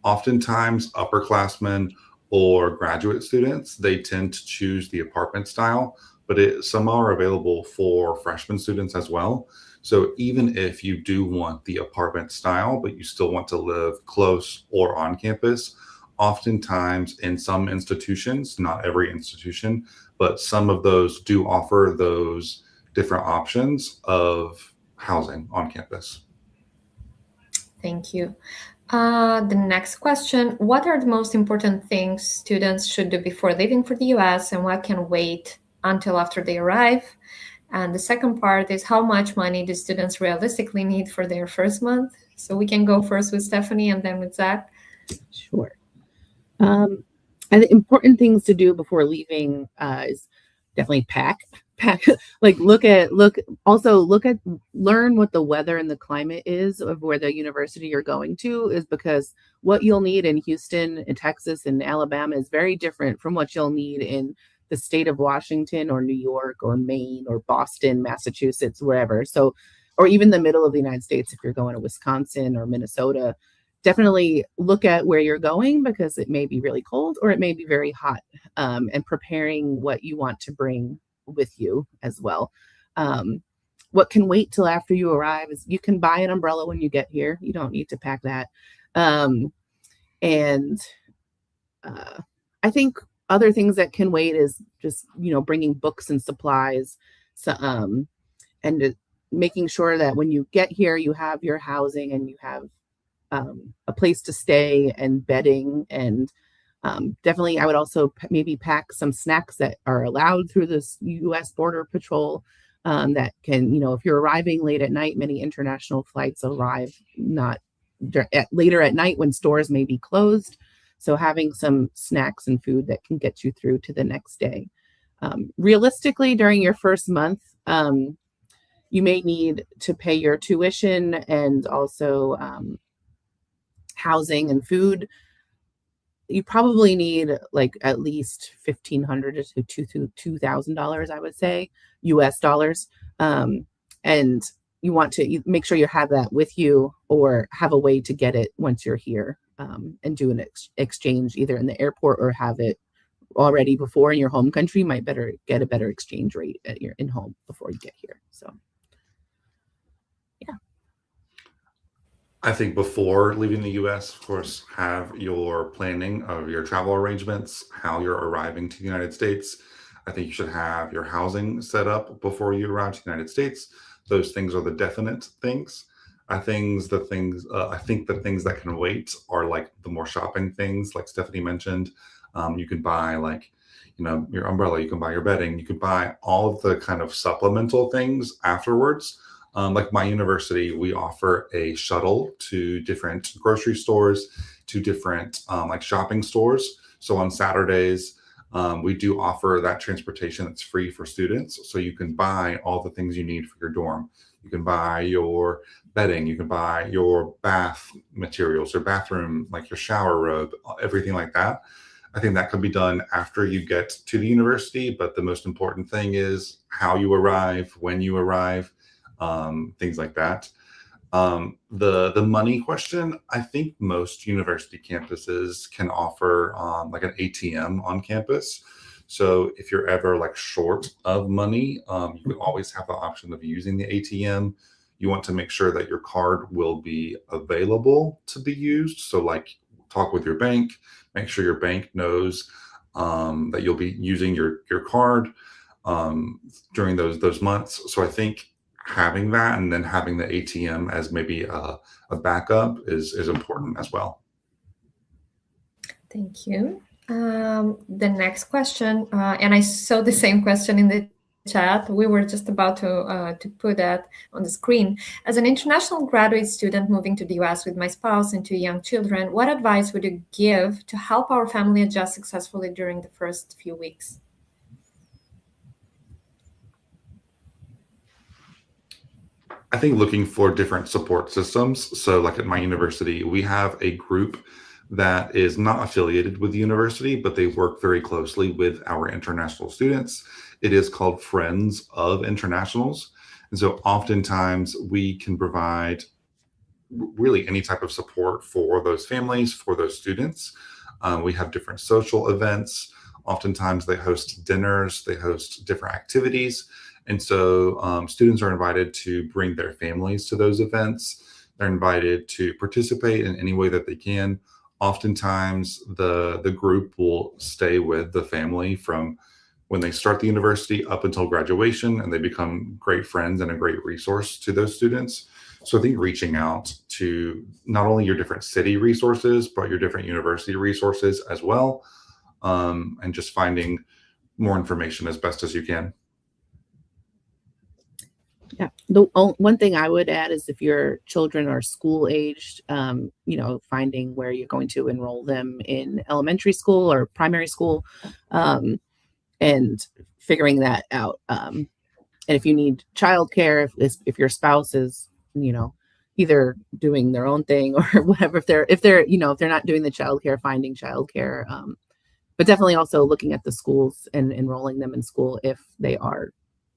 Oftentimes, upperclassmen or graduate students, they tend to choose the apartment style, but some are available for freshman students as well. So even if you do want the apartment style, but you still want to live close or on campus, oftentimes in some institutions, not every institution, but some of those do offer those different options of housing on campus. Thank you. The next question, what are the most important things students should do before leaving for the US, and what can wait until after they arrive? And the second part is, how much money do students realistically need for their first month? So we can go first with Stephanie and then with Zach. Sure. And the important things to do before leaving is definitely pack, like learn what the weather and the climate is of where the university you're going to is, because what you'll need in Houston, in Texas, and Alabama is very different from what you'll need in the state of Washington or New York or Maine or Boston, Massachusetts, wherever. So, or even the middle of the United States, if you're going to Wisconsin or Minnesota, definitely look at where you're going because it may be really cold or it may be very hot, and preparing what you want to bring with you as well. What can wait till after you arrive is you can buy an umbrella when you get here. You don't need to pack that. And I think other things that can wait is just, bringing books and supplies. So, and making sure that when you get here, you have your housing and you have a place to stay and bedding. And definitely, I would also maybe pack some snacks that are allowed through this U.S. Border Patrol. That can, if you're arriving late at night, many international flights arrive not later at night when stores may be closed. So having some snacks and food that can get you through to the next day. Realistically, during your first month, you may need to pay your tuition and also housing and food. You probably need like at least $1,500 to $2,000, I would say, US dollars. And you want to make sure you have that with you or have a way to get it once you're here, and do an exchange either in the airport or have it already before in your home country. You might better get a better exchange rate at your in home before you get here. So, yeah. I think before leaving the US, of course, have your planning of your travel arrangements, how you're arriving to the United States. I think you should have your housing set up before you arrive to the United States. Those things are the definite things. I think the things that can wait are like the more shopping things, like Stephanie mentioned. You can buy your umbrella, you can buy your bedding, you can buy all of the kind of supplemental things afterwards. Like my university, we offer a shuttle to different grocery stores, to different like shopping stores. So on Saturdays, we do offer that transportation that's free for students. So you can buy all the things you need for your dorm. You can buy your bedding, you can buy your bath materials, your bathroom, like your shower robe, everything like that. I think that can be done after you get to the university. But the most important thing is how you arrive, when you arrive, things like that. The money question, I think most university campuses can offer like an ATM on campus. So if you're ever like short of money, you can always have the option of using the ATM. You want to make sure that your card will be available to be used. So like talk with your bank, make sure your bank knows that you'll be using your card during those months. So I think having that and then having the ATM as maybe a backup is important as well. Thank you. The next question, and I saw the same question in the chat. We were just about to put that on the screen. As an international graduate student moving to the US with my spouse and two young children, what advice would you give to help our family adjust successfully during the first few weeks? I think looking for different support systems. So like at my university, we have a group that is not affiliated with the university, but they work very closely with our international students. It is called Friends of Internationals. And so oftentimes we can provide really any type of support for those families, for those students. We have different social events. Oftentimes they host dinners, they host different activities. And so students are invited to bring their families to those events. They're invited to participate in any way that they can. Oftentimes, the group will stay with the family from when they start the university up until graduation, and they become great friends and a great resource to those students. So I think reaching out to not only your different city resources, but your different university resources as well, and just finding more information as best as you can. Yeah. The one thing I would add is if your children are school aged, finding where you're going to enroll them in elementary school or primary school, and figuring that out. And if you need childcare, if your spouse is, either doing their own thing or whatever, if they're not doing the childcare, finding childcare, but definitely also looking at the schools and enrolling them in school if they are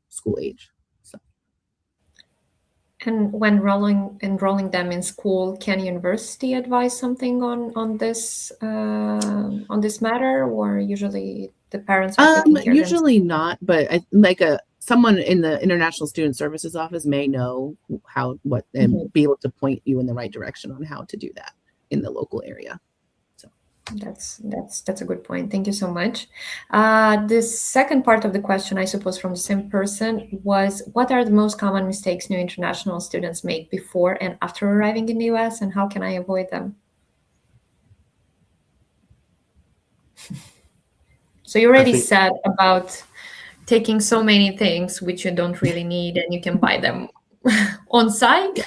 school age. So. And when enrolling them in school, can university advise something on this matter, or usually the parents are taking care Usually not, but someone in the International Student Services Office may know what and be able to point you in the right direction on how to do that in the local area. That's a good point. Thank you so much. The second part of the question, I suppose, from the same person was, what are the most common mistakes new international students make before and after arriving in the US, and how can I avoid them? So you already said about taking so many things which you don't really need and you can buy them on site.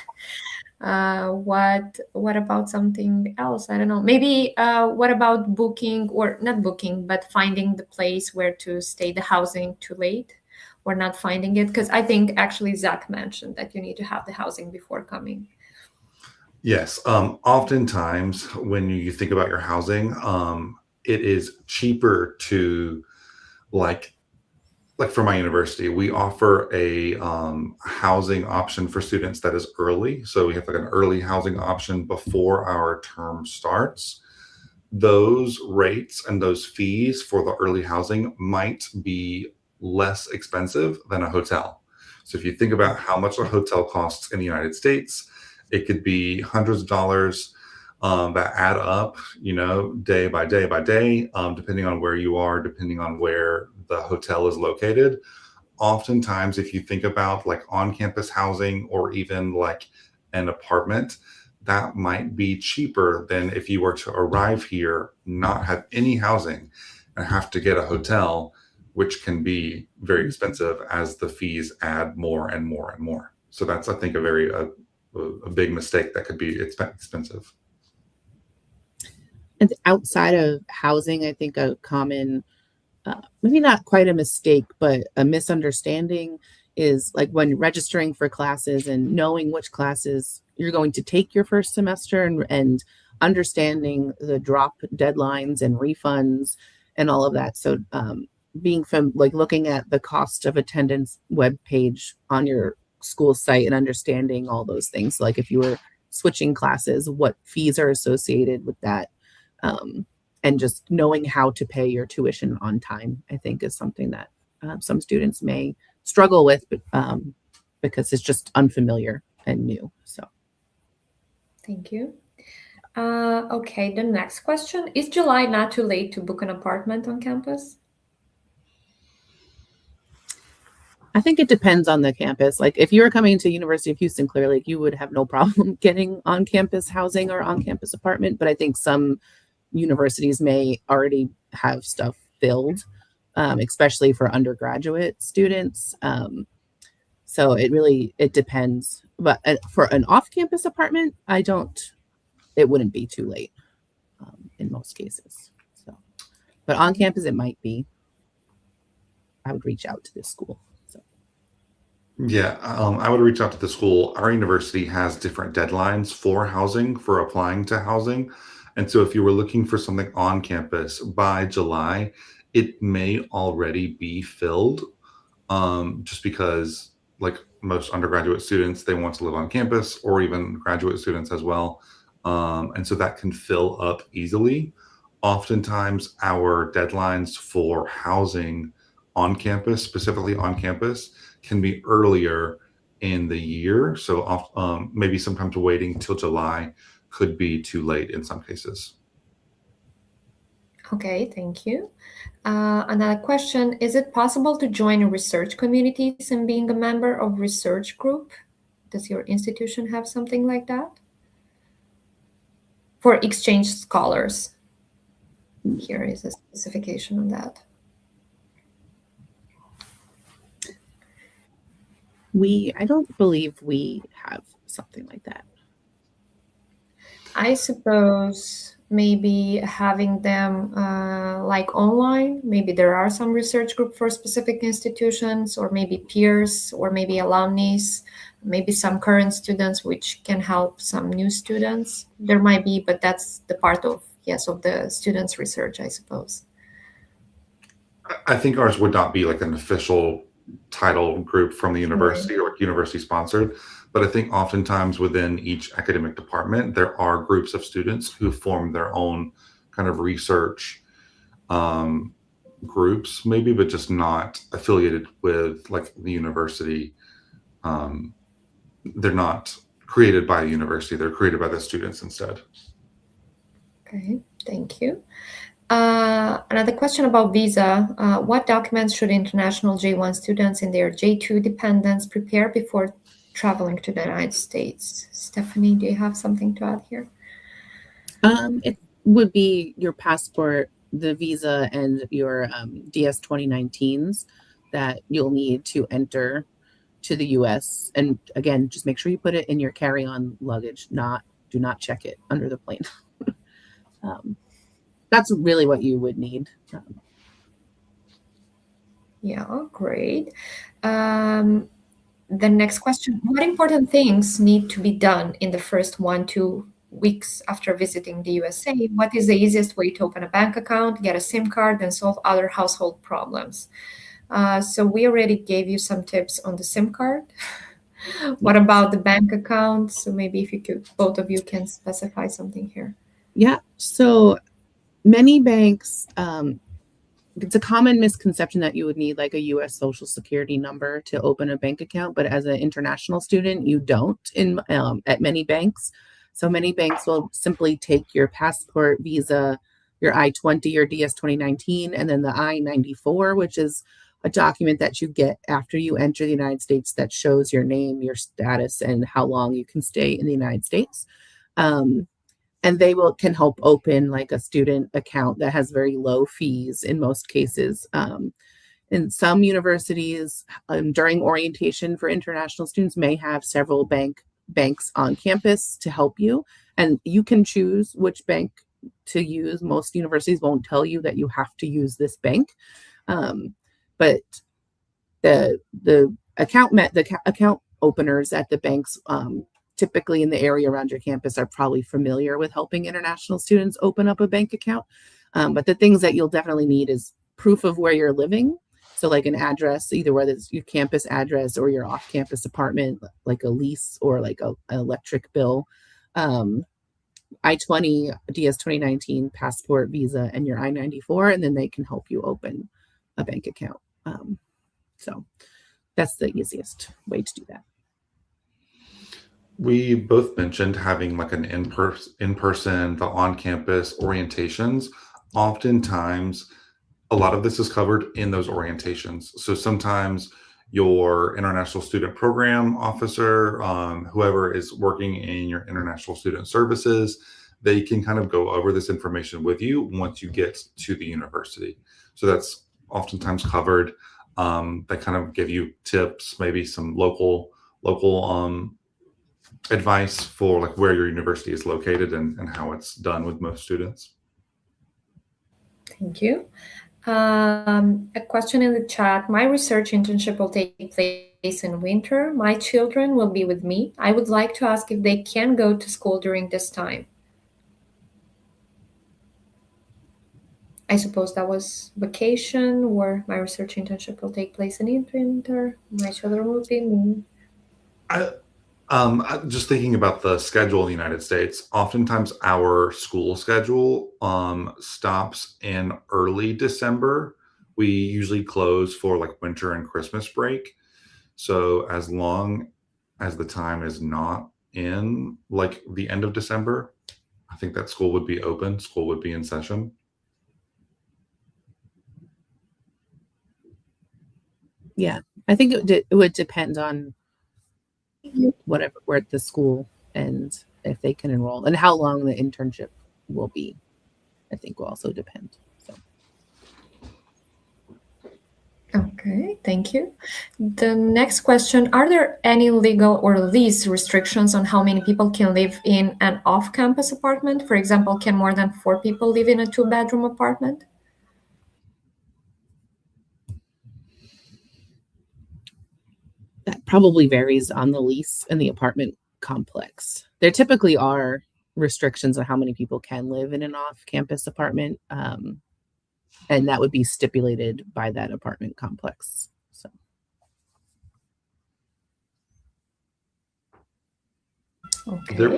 What about something else? I don't know. Maybe what about booking, or not booking, but finding the place where to stay, the housing too late, or not finding it? Because I think actually Zach mentioned that you need to have the housing before coming. Yes. Oftentimes when you think about your housing, it is cheaper to like for my university, we offer a housing option for students that is early. So we have like an early housing option before our term starts. Those rates and those fees for the early housing might be less expensive than a hotel. So if you think about how much a hotel costs in the United States, it could be hundreds of dollars that add up, day by day by day, depending on where you are, depending on where the hotel is located. Oftentimes, if you think about like on-campus housing or even like an apartment, that might be cheaper than if you were to arrive here, not have any housing, and have to get a hotel, which can be very expensive as the fees add more and more and more. So that's, I think, a big mistake that could be expensive. And outside of housing, I think a common, maybe not quite a mistake, but a misunderstanding is like when registering for classes and knowing which classes you're going to take your first semester, and understanding the drop deadlines and refunds and all of that. So being from like looking at the cost of attendance webpage on your school site and understanding all those things. Like if you were switching classes, what fees are associated with that. And just knowing how to pay your tuition on time, I think, is something that some students may struggle with, because it's just unfamiliar and new. So, thank you. Okay, the next question: is July not too late to book an apartment on campus? I think it depends on the campus. Like if you were coming to University of Houston Clear Lake, you would have no problem getting on-campus housing or on-campus apartment. But I think some universities may already have stuff filled, especially for undergraduate students. So it depends. But for an off-campus apartment, it wouldn't be too late in most cases. So, but on campus, it might be. I would reach out to this school. So. Yeah, I would reach out to the school. Our university has different deadlines for applying to housing. And so if you were looking for something on campus by July, it may already be filled, just because like most undergraduate students, they want to live on campus, or even graduate students as well. And so that can fill up easily. Oftentimes our deadlines for housing on campus, specifically on campus, can be earlier in the year. So maybe sometimes waiting till July could be too late in some cases. Okay, thank you. Another question: is it possible to join research communities and being a member of research group? Does your institution have something like that? For exchange scholars. Here is a specification on that. I don't believe we have something like that. I suppose maybe having them like online, maybe there are some research group for specific institutions, or maybe peers, or maybe alumni, maybe some current students, which can help some new students. There might be, but that's the part of the students' research, I suppose. I think ours would not be like an official title group from the Right. university or like university sponsored, but I think oftentimes within each academic department, there are groups of students who form their own kind of research um, groups, maybe, but just not affiliated with like the university. Um, they're not created by a university, they're created by the students instead. Okay, thank you. Another question about visa. What documents should international J1 students and their J2 dependents prepare before traveling to the United States? Stephanie, do you have something to add here? It would be your passport, the visa, and your DS 2019s that you'll need to enter to the US. And again, just make sure you put it in your carry-on luggage, do not check it under the plane. That's really what you would need. Yeah, great. The next question, what important things need to be done in the first 1-2 weeks after visiting the USA? What is the easiest way to open a bank account, get a SIM card, and solve other household problems? So we already gave you some tips on the SIM card. What about the bank account? So maybe if you could, both of you can specify something here. Yeah. So many banks, it's a common misconception that you would need like a US Social Security number to open a bank account, but as an international student, you don't at many banks. So many banks will simply take your passport, visa, your I-20, your DS 2019, and then the I-94, which is a document that you get after you enter the United States that shows your name, your status, and how long you can stay in the United States. And they can help open like a student account that has very low fees in most cases. In some universities, during orientation for international students, may have several banks on campus to help you, and you can choose which bank to use. Most universities won't tell you that you have to use this bank, but the account openers at the banks, typically in the area around your campus, are probably familiar with helping international students open up a bank account. But the things that you'll definitely need is proof of where you're living. So like an address, either whether it's your campus address or your off-campus apartment, like a lease or like an electric bill, I-20, DS 2019, passport, visa, and your I-94, and then they can help you open a bank account. So that's the easiest way to do that. We both mentioned having like an in-person, the on-campus orientations. Oftentimes, a lot of this is covered in those orientations. So sometimes your international student program officer, whoever is working in your international student services, they can kind of go over this information with you once you get to the university. So that's oftentimes covered. They kind of give you tips, maybe some local advice for like where your university is located and how it's done with most students. Thank you. A question in the chat. My research internship will take place in winter. My children will be with me. I would like to ask if they can go to school during this time. I suppose that was vacation, where my research internship will take place in winter. My children will be with me. Just thinking about the schedule in the United States, oftentimes our school schedule stops in early December. We usually close for like winter and Christmas break. So as long as the time is not in like the end of December, I think that school would be open, school would be in session. Yeah, I think it would depend on whatever where the school and if they can enroll and how long the internship will be. I think will also depend. So. Okay, thank you. The next question, are there any legal or lease restrictions on how many people can live in an off-campus apartment? For example, can more than 4 people live in a 2-bedroom apartment? That probably varies on the lease and the apartment complex. There typically are restrictions on how many people can live in an off-campus apartment. and that would be stipulated by that apartment complex. So. Okay. There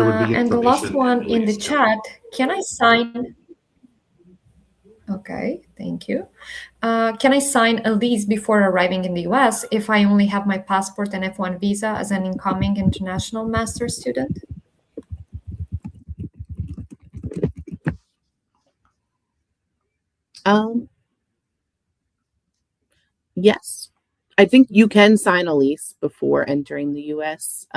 would be And the last information one in the lease, yeah. chat, can I sign? Okay, thank you. Can I sign a lease before arriving in the US if I only have my passport and F1 visa as an incoming international master's student? Yes, I think you can sign a lease before entering the US,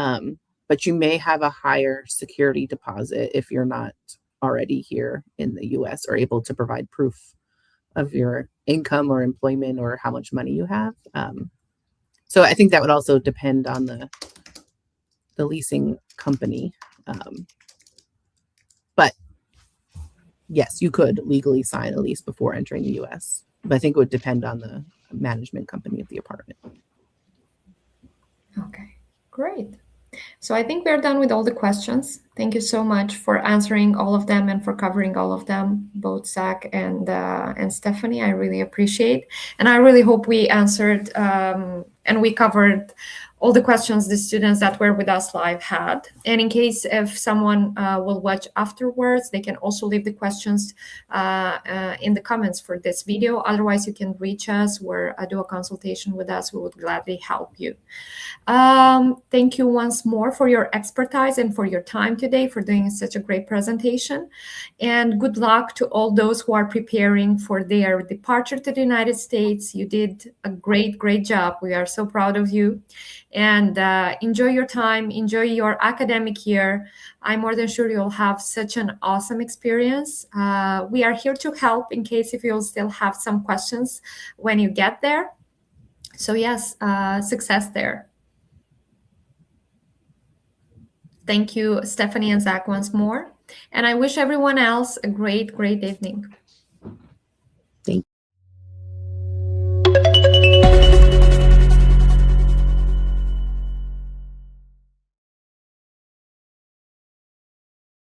but you may have a higher security deposit if you're not already here in the US or able to provide proof of your income or employment or how much money you have. So I think that would also depend on the leasing company. But yes, you could legally sign a lease before entering the US, but I think it would depend on the management company of the apartment. Okay, great. So I think we're done with all the questions. Thank you so much for answering all of them and for covering all of them, both Zach and Stephanie. I really appreciate, and I really hope we answered and we covered all the questions the students that were with us live had. And in case if someone will watch afterwards, they can also leave the questions in the comments for this video. Otherwise, you can reach us or do a consultation with us. We would gladly help you. Thank you once more for your expertise and for your time today, for doing such a great presentation. And good luck to all those who are preparing for their departure to the United States. You did a great, great job. We are so proud of you. And enjoy your time, enjoy your academic year. I'm more than sure you'll have such an awesome experience. We are here to help in case if you'll still have some questions when you get there. So yes, success there. Thank you, Stephanie and Zach, once more. And I wish everyone else a great, great evening.